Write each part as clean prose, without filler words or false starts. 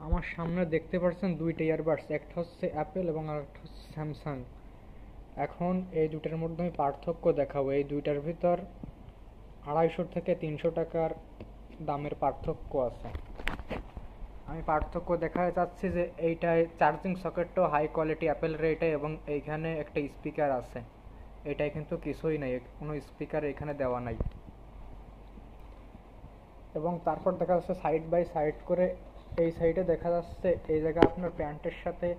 আমার সামনে দেখতে পাচ্ছেন দুইটা ইয়ারবাডস, একটা হচ্ছে অ্যাপেল এবং আরেকটা হচ্ছে স্যামসাং। এখন এই দুটার মধ্যে আমি পার্থক্য দেখাবো। এই দুইটার ভিতর 250 থেকে 300 টাকার দামের পার্থক্য আছে। আমি পার্থক্য দেখাতে চাচ্ছি যে এইটায় চার্জিং সকেটটাও হাই কোয়ালিটি অ্যাপেলের এইটাই, এবং এইখানে একটা স্পিকার আছে। এটাই কিন্তু কিছুই নাই, কোনো স্পিকার এখানে দেওয়া নাই। এবং তারপর দেখা যাচ্ছে সাইড বাই সাইড করে, এই সাইডে দেখা যাচ্ছে এই জায়গা আপনার প্যান্টের সাথে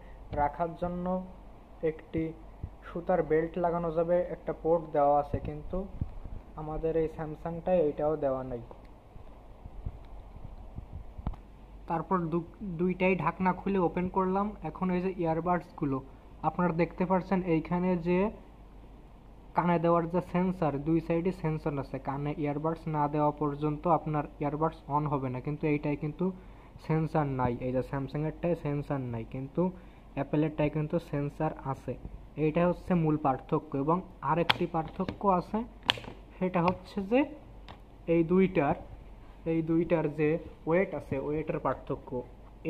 রাখার জন্য একটি সুতার বেল্ট লাগানো যাবে, একটা পোর্ট দেওয়া আছে, কিন্তু আমাদের এই স্যামসাংটায় এইটাও দেওয়া নাই। তারপর দুইটাই ঢাকনা খুলে ওপেন করলাম। এখন এই যে ইয়ারবাডসগুলো আপনারা দেখতে পাচ্ছেন, এইখানে যে কানে দেওয়ার যে সেন্সার, দুই সাইডে সেন্সর আছে, কানে ইয়ারবাডস না দেওয়া পর্যন্ত আপনার ইয়ারবাডস অন হবে না, কিন্তু এইটাই কিন্তু সেন্সার নাই। এই যে স্যামসাংয়েরটায় সেন্সার নাই, কিন্তু অ্যাপেলেরটায় কিন্তু সেন্সার আছে। এইটা হচ্ছে মূল পার্থক্য। এবং আরেকটি পার্থক্য আছে, সেটা হচ্ছে যে এই দুইটার যে ওয়েট আছে, ওয়েটের পার্থক্য।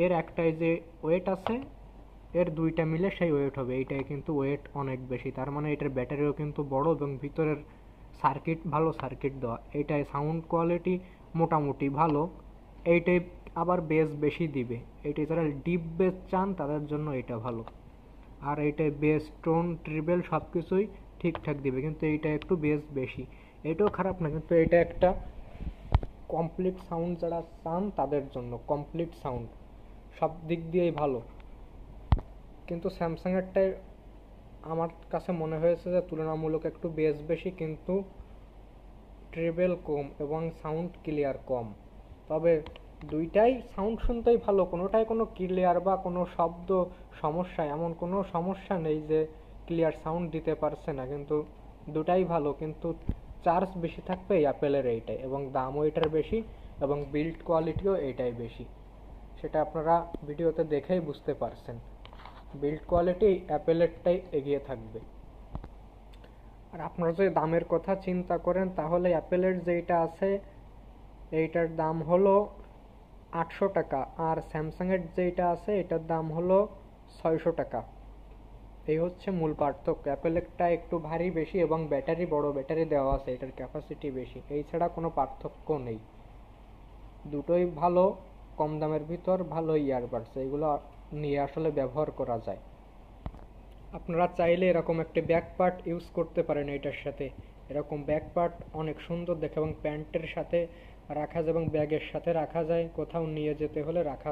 এর একটাই যে ওয়েট আছে, এর দুইটা মিলে সেই ওয়েট হবে। এইটাই কিন্তু ওয়েট অনেক বেশি, তার মানে এটার ব্যাটারিও কিন্তু বড় এবং ভিতরের সার্কিট ভালো সার্কিট দেওয়া। এইটাই সাউন্ড কোয়ালিটি মোটামুটি ভালো। এইটাই আবার বেস বেশি দিবে। এইটাই যারা ডিপ বেস চান তাদের জন্য এটা ভালো। আর এইটাই বেস, টোন, ট্রিবেল সব কিছুই ঠিকঠাক দিবে, কিন্তু এইটা একটু বেস বেশি। এটাও খারাপ না, কিন্তু এটা একটা কমপ্লিট সাউন্ড যারা চান তাদের জন্য কমপ্লিট সাউন্ড সব দিক দিয়েই ভালো। কিন্তু স্যামসাংয়েরটাই আমার কাছে মনে হয়েছে যে তুলনামূলক একটু বেস বেশি, কিন্তু ট্রেবেল কম এবং সাউন্ড ক্লিয়ার কম। তবে দুইটাই সাউন্ড শুনতেই ভালো, কোনোটাই কোনো ক্লিয়ার বা কোনো শব্দ সমস্যা, এমন কোনো সমস্যা নেই যে ক্লিয়ার সাউন্ড দিতে পারছে না, কিন্তু দুটাই ভালো। কিন্তু চার্জ বেশি থাকবে এই অ্যাপেলের এইটাই, এবং দামও এটার বেশি, এবং বিল্ড কোয়ালিটিও এইটাই বেশি। সেটা আপনারা ভিডিওতে দেখেই বুঝতে পারছেন। বিল্ড কোয়ালিটি অ্যাপেলেরটাই এগিয়ে থাকবে। আর আপনারা যদি দামের কথা চিন্তা করেন, তাহলে অ্যাপেলের যেইটা আছে এইটার দাম হলো 800 টাকা, আর স্যামসাংয়ের যেইটা আছে এটার দাম হলো 600 টাকা। এই হচ্ছে মূল পার্থক্য। অ্যাপেলেরটা একটু ভারী বেশি এবং ব্যাটারি বড় ব্যাটারি দেওয়া আছে, এটার ক্যাপাসিটি বেশি। এই ছাড়া কোনো পার্থক্য নেই। দুটোই ভালো, কম দামের ভিতর ভালো ইয়ারবাডস, এগুলো নিয়ে আসলে ব্যবহার করা যায়। আপনারা চাইলে এরকম একটা ব্যাক পার্ট ইউজ করতে পারেন এটার সাথে। এরকম ব্যাক পার্ট অনেক সুন্দর দেখে, এবং প্যান্টের সাথে রাখা যায় এবং ব্যাগের সাথে রাখা যায়, কোথাও নিয়ে যেতে হলে রাখা